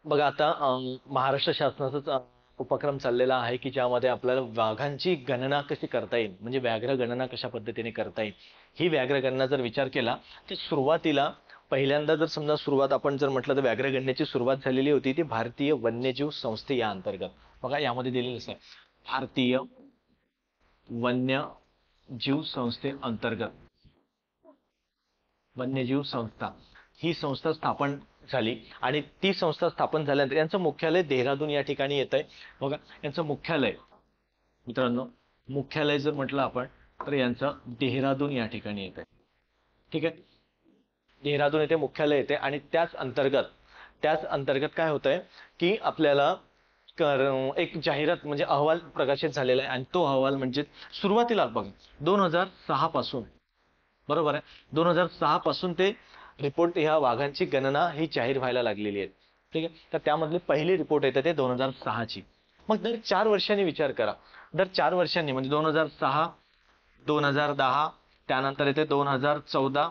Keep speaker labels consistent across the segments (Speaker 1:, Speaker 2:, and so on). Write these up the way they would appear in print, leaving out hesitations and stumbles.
Speaker 1: बघा आता महाराष्ट्र शासनाचा उपक्रम चाललेला आहे की ज्यामध्ये आपल्याला वाघांची गणना कशी करता येईल, म्हणजे व्याघ्र गणना कशा पद्धतीने करता येईल. ही व्याघ्र गणना जर विचार केला तर सुरुवातीला पहिल्यांदा जर समजा सुरुवात आपण जर म्हटलं तर व्याघ्र गणनेची सुरुवात झालेली होती ती भारतीय वन्यजीव संस्थे या अंतर्गत. बघा यामध्ये दिलेलं असं आहे, भारतीय वन्यजीव संस्थे अंतर्गत वन्यजीव संस्था ही संस्था स्थापन झाली. आणि ती संस्था स्थापन झाल्यानंतर यांचं मुख्यालय देहरादून या ठिकाणी येत आहे. बघा यांचं मुख्यालय मित्रांनो, मुख्यालय जर म्हटलं आपण तर यांचं देहरादून या ठिकाणी येत आहे. ठीक आहे, देहरादून येथे मुख्यालय येते आणि त्याच अंतर्गत काय होतंय की आपल्याला एक जाहिरात म्हणजे अहवाल प्रकाशित झालेला आहे आणि तो अहवाल म्हणजे सुरुवातीला बघा 2006 पासून, बरोबर आहे, 2006 पासून ते रिपोर्ट ह्या वाघांची गणना ही जाहीर व्हायला लागलेली आहे. ठीक आहे, तर त्यामधले पहिली रिपोर्ट येते ते 2006ची. मग दर 4 वर्षांनी विचार करा, दर 4 वर्षांनी म्हणजे 2006, 2010, त्यानंतर येते 2014,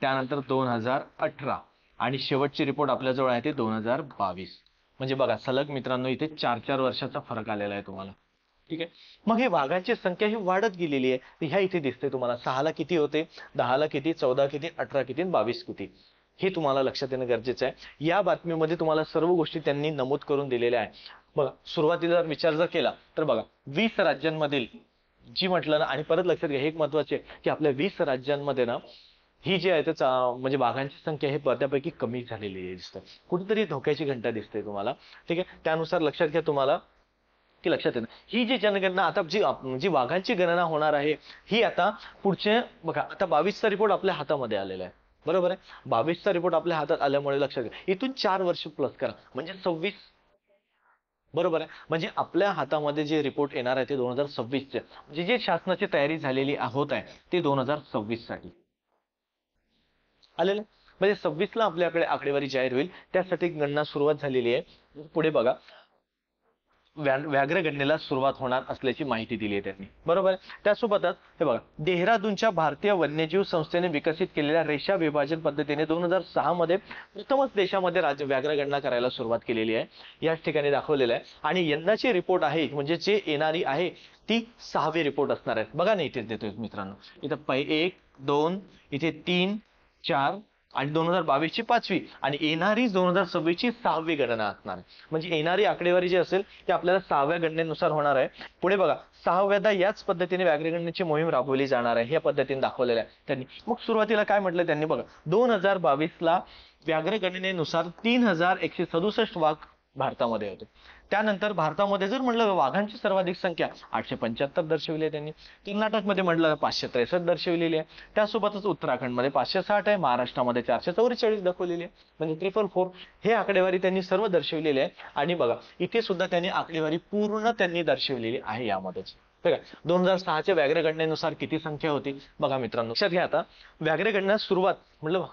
Speaker 1: त्यानंतर 2018 आणि शेवटची रिपोर्ट आपल्याजवळ आहे ते 2022. म्हणजे बघा सलग मित्रांनो इथे 4-4 वर्षाचा फरक आलेला आहे तुम्हाला. ठीक आहे, मग हे वाघांची संख्या ही वाढत गेलेली आहे. तर ह्या इथे दिसते तुम्हाला 6ला किती होते, 10ला किती, 14 किती, 18 किती, 22 किती, हे तुम्हाला लक्षात येणं गरजेचं आहे. या बातमीमध्ये तुम्हाला सर्व गोष्टी त्यांनी नमूद करून दिलेल्या आहे. बघा सुरुवातीला विचार जर केला तर बघा 20 राज्यांमधील जी म्हटलं ना, आणि परत लक्षात घ्या हे एक महत्वाचे आहे की आपल्या 20 राज्यांमध्ये ना ही जी आहे त्याचा म्हणजे वाघांची संख्या ही बऱ्यापैकी कमी झालेली दिसते. कुठेतरी धोक्याची घंटा दिसते तुम्हाला. ठीक आहे, त्यानुसार लक्षात घ्या तुम्हाला की लक्षात येणं ही जी जनगणना आता जी वाघांची गणना होणार आहे ही आता पुढचे बघा आता 22चा रिपोर्ट आपल्या हातामध्ये आलेला आहे. बरोबर आहे, 22चा रिपोर्ट आपल्या हातात आल्यामुळे लक्षात घ्या इथून 4 वर्ष प्लस करा म्हणजे 26. बरोबर आहे, म्हणजे आपल्या हातामध्ये जे रिपोर्ट येणार आहे ते 2026चे म्हणजे जे शासनाची तयारी झालेली होत आहे ते 2026 साठी आलेलं आहे. म्हणजे 26ला आपल्याकडे आकडेवारी जाहीर होईल, त्यासाठी गणना सुरुवात झालेली आहे. पुढे बघा व्याघ्र गणनेला सुरुवात होणार असल्याची माहिती दिली आहे त्यांनी. बरोबर आहे, त्यासोबतच हे बघा देहरादूनच्या भारतीय वन्यजीव संस्थेने विकसित केलेल्या रेषा विभाजन पद्धतीने 2006 मध्ये प्रथमच देशामध्ये राज्य व्याघ्र गणना करायला सुरुवात केलेली आहे. याच ठिकाणी दाखवलेलं आहे. आणि यंदाची रिपोर्ट आहे म्हणजे जे येणारी आहे ती 6वी रिपोर्ट असणार आहे. बघा ना इथे देतोय मित्रांनो, इथं 1, 2, इथे 3, 4 आणि 2022ची 5वी आणि येणारी 2026ची 6वी गणना असणार आहे. म्हणजे येणारी आकडेवारी जी असेल ती आपल्याला 6व्या गणनेनुसार होणार आहे. पुढे बघा 6व्यादा याच पद्धतीने व्याघ्र गणनेची मोहीम राबवली जाणार आहे, या पद्धतीने दाखवलेलं आहे त्यांनी. मग सुरुवातीला काय म्हटलं त्यांनी बघा 2022ला व्याघ्र गणनेनुसार 3167 वाघ भारतामध्ये होते. त्यानंतर भारतामध्ये जर म्हटलं वाघांची सर्वाधिक संख्या 875 दर्शविली आहे त्यांनी. कर्नाटकमध्ये म्हटलं 563 दर्शविलेली आहे. त्यासोबतच उत्तराखंडमध्ये 560 आहे, महाराष्ट्रामध्ये 444 दाखवलेली आहे, म्हणजे 444 हे आकडेवारी त्यांनी सर्व दर्शविलेली आहे. आणि बघा इथे सुद्धा त्यांनी आकडेवारी पूर्ण त्यांनी दर्शविलेली आहे यामध्येच. बघा 2006च्या व्याघ्र गणनेनुसार किती संख्या होती बघा मित्रांनो, लक्षात घ्या. आता व्याघ्र गणना सुरुवात म्हटलं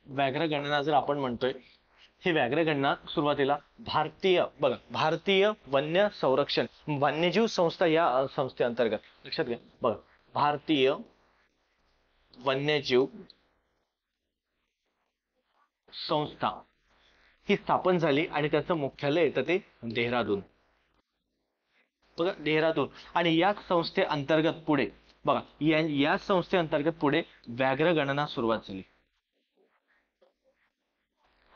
Speaker 1: व्याघ्र गणना जर आपण म्हणतोय ही व्याघ्र गणना सुरुवातीला भारतीय वन्य संरक्षण वन्यजीव संस्था या संस्थेअंतर्गत लक्षात घ्या. बघा भारतीय वन्यजीव संस्था ही स्थापन झाली आणि त्याचं मुख्यालय येतं ते देहरादून. बघा देहरादून आणि याच संस्थेअंतर्गत पुढे बघा या संस्थेअंतर्गत पुढे व्याघ्र गणना सुरुवात झाली.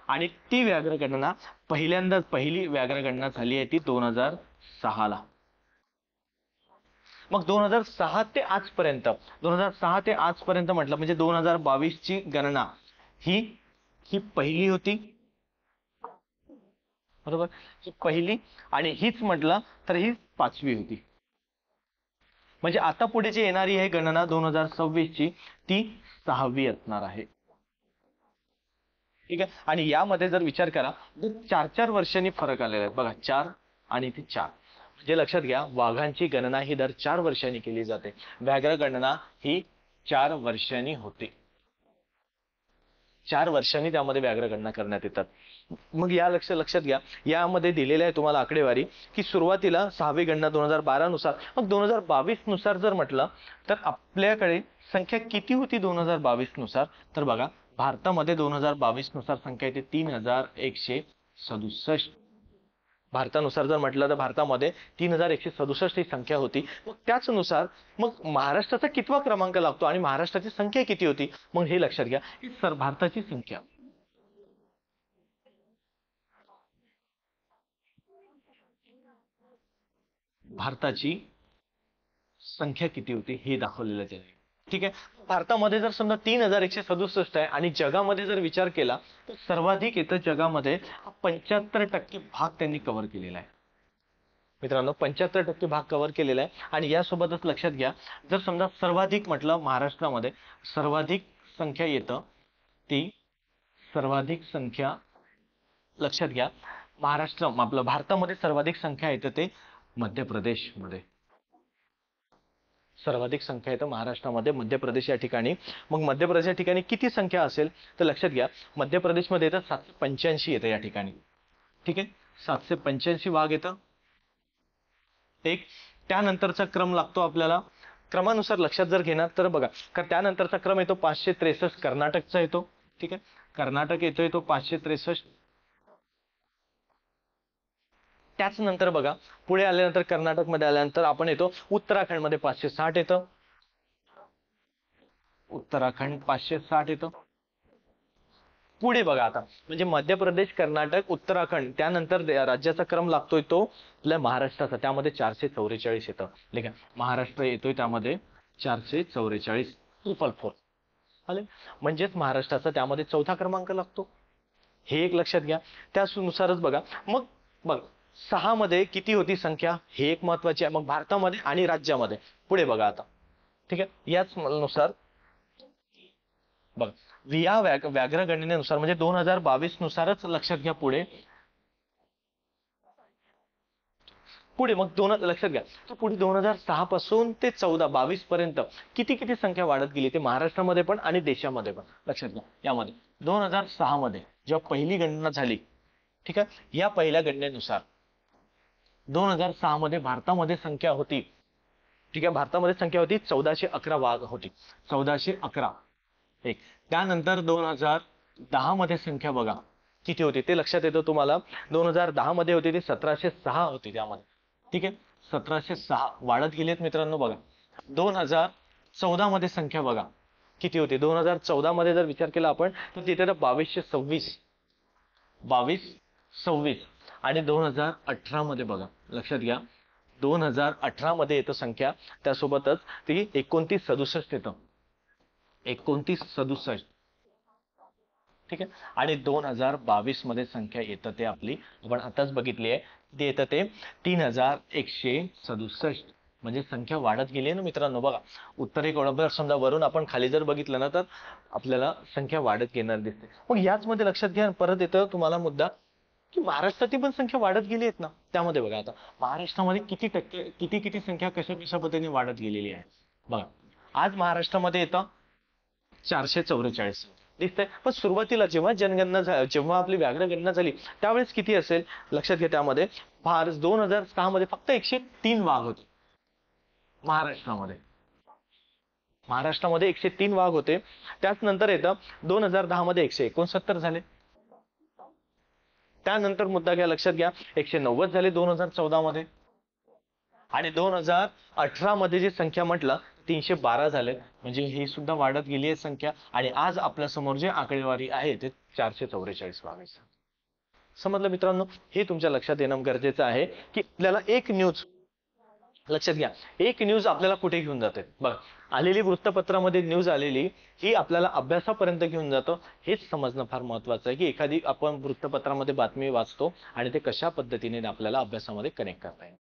Speaker 1: आणि ती व्याघ्र गणना पहिली व्याघ्र गणना झाली आहे ती 2006ला. मग 2006 ते आजपर्यंत म्हटलं म्हणजे 2022ची गणना ही ही पहिली होती. बरोबर, ही पहिली आणि हीच म्हटलं तर ही 5वी होती. म्हणजे आता पुढे जी येणारी आहे गणना 2026ची ती 6वी असणार आहे. ठीक आहे, आणि यामध्ये जर विचार करा तर 4-4 वर्षांनी फरक आलेला आहे. बघा 4 आणि ते 4 म्हणजे लक्षात घ्या वाघांची गणना ही दर 4 वर्षांनी केली जाते, व्याघ्र गणना ही 4 वर्षांनी होते. 4 वर्षांनी त्यामध्ये व्याघ्र गणना करण्यात येतात. मग या लक्षात घ्या यामध्ये दिलेल्या आहे तुम्हाला आकडेवारी की सुरुवातीला 6वी गणना 2012 नुसार, मग 2022 नुसार जर म्हटलं तर आपल्याकडे संख्या किती होती 2022 नुसार तर बघा भारतामध्ये 2022 नुसार संख्या येते 3167. भारतानुसार जर म्हटलं तर भारतामध्ये 3167 ही संख्या होती. मग त्याचनुसार मग महाराष्ट्राचा कितवा क्रमांक लागतो आणि महाराष्ट्राची संख्या किती होती, मग हे लक्षात घ्या. ही भारताची संख्या, भारताची संख्या किती होती हे दाखवलेलं आहे. ठीक आहे. भारतामध्ये जर समजा 3167 आहे आणि जगामध्ये जर विचार केला तर सर्वाधिक येतं जगामध्ये 75% भाग त्यांनी कव्हर केलेला आहे. मित्रांनो 75% भाग कव्हर केलेला आहे. आणि यासोबतच लक्षात घ्या, जर समजा सर्वाधिक म्हटलं महाराष्ट्रामध्ये सर्वाधिक संख्या येतं ती सर्वाधिक संख्या लक्षात घ्या, महाराष्ट्र आपलं भारतामध्ये सर्वाधिक संख्या येतं ते मध्य प्रदेशमध्ये. सर्वाधिक संख्या येतं महाराष्ट्रामध्ये मध्य प्रदेश या ठिकाणी. मग मध्य प्रदेश या ठिकाणी किती संख्या असेल तर लक्षात घ्या, मध्य प्रदेशमध्ये येतं 785 येतं या ठिकाणी. ठीक आहे, 785 वाघ येतं एक. त्यानंतरचा क्रम लागतो आपल्याला, क्रमानुसार लक्षात जर घेणार तर बघा, त्यानंतरचा क्रम येतो 563 कर्नाटकचा येतो. ठीक आहे, कर्नाटक येतोय तो 563. त्याच नंतर बघा पुढे आल्यानंतर कर्नाटकमध्ये आल्यानंतर आपण येतो उत्तराखंडमध्ये 560 येतं. उत्तराखंड 560 येतं. पुढे बघा आता म्हणजे मध्य प्रदेश, कर्नाटक, उत्तराखंड, त्यानंतर राज्याचा क्रम लागतोय तो आपल्या महाराष्ट्राचा, त्यामध्ये 444 येतं. ठीक आहे, महाराष्ट्र येतोय त्यामध्ये 444, 444 आले. म्हणजेच महाराष्ट्राचा त्यामध्ये चौथा क्रमांक लागतो. हे एक लक्षात घ्या. त्यानुसारच बघा मग बघ 6 मध्ये किती होती संख्या, हे एक महत्वाचे आहे. मग भारतामध्ये आणि राज्यामध्ये पुढे बघा आता. ठीक आहे, याच नुसार बघा या व्याघ्र गणनेनुसार म्हणजे 2022 नुसारच लक्षात घ्या. पुढे मग लक्षात घ्या, तर पुढे 2006 पासून ते 22 पर्यंत किती किती संख्या वाढत गेली ते महाराष्ट्रामध्ये पण आणि देशामध्ये पण. लक्षात घ्या, यामध्ये 2006 मध्ये जेव्हा पहिली गणना झाली, ठीक आहे, या पहिल्या गणनेनुसार 2006 मध्ये भारतामध्ये संख्या होती, ठीक आहे, भारतामध्ये संख्या होती 1411 वाघ होती, 1411 एक. त्यानंतर 2010 मध्ये संख्या बघा किती होती ते लक्षात येतं तुम्हाला. 2010 मध्ये होती ती 1706 होती त्यामध्ये. ठीक आहे, 1706 वाढत गेलेत मित्रांनो. बघा 2014 मध्ये संख्या बघा किती होती. 2014 मध्ये जर विचार केला आपण तर तिथे 2226 आणि 2018 मध्ये बघा लक्षात घ्या, 2018 मध्ये येतं संख्या, त्यासोबतच ती 2967 येतं, 2967. ठीक आहे, आणि 2022 मध्ये संख्या येतं ते आपली आपण आताच बघितली आहे, ते येतं ते 3167. म्हणजे संख्या वाढत गेली आहे ना मित्रांनो. बघा उत्तरेकडे समजा वरून आपण खाली जर बघितलं ना तर आपल्याला संख्या वाढत येणार दिसते. मग याच मध्ये लक्षात घ्या, परत येतं तुम्हाला मुद्दा की महाराष्ट्राची पण संख्या वाढत गेली आहेत ना. त्यामध्ये बघा आता महाराष्ट्रामध्ये किती टक्के किती संख्या कशा पद्धतीने वाढत गेलेली आहे बघा. आज महाराष्ट्रामध्ये येतं 444 दिसतंय. पण सुरुवातीला जेव्हा आपली व्याघ्र गणना झाली त्यावेळेस किती असेल लक्षात घ्या. त्यामध्ये 2006 मध्ये फक्त 103 वाघ होते महाराष्ट्रामध्ये 103 वाघ होते. त्याच नंतर येतं 2010 मध्ये 169 झाले. त्यानंतर मुद्दा घ्या, लक्षात घ्या, 190 झाले 2014 मध्ये. आणि 2018 मध्ये जी संख्या म्हटलं 312 झाले. म्हणजे ही सुद्धा वाढत गेली आहे संख्या. आणि आज आपल्या समोर जे आकडेवारी आहे ते 444 वाघ. समजलं मित्रांनो. हे तुमच्या लक्षात येणं गरजेचं आहे की आपल्याला एक न्यूज लक्षात घ्या, एक न्यूज आपल्याला कुठे घेऊन जाते बघ. आलेली वृत्तपत्रामध्ये न्यूज आलेली ही आपल्याला अभ्यासापर्यंत घेऊन जातं. हेच समजणं फार महत्वाचं आहे की एखादी आपण वृत्तपत्रामध्ये बातमी वाचतो आणि ते कशा पद्धतीने आपल्याला अभ्यासामध्ये कनेक्ट करता येईल.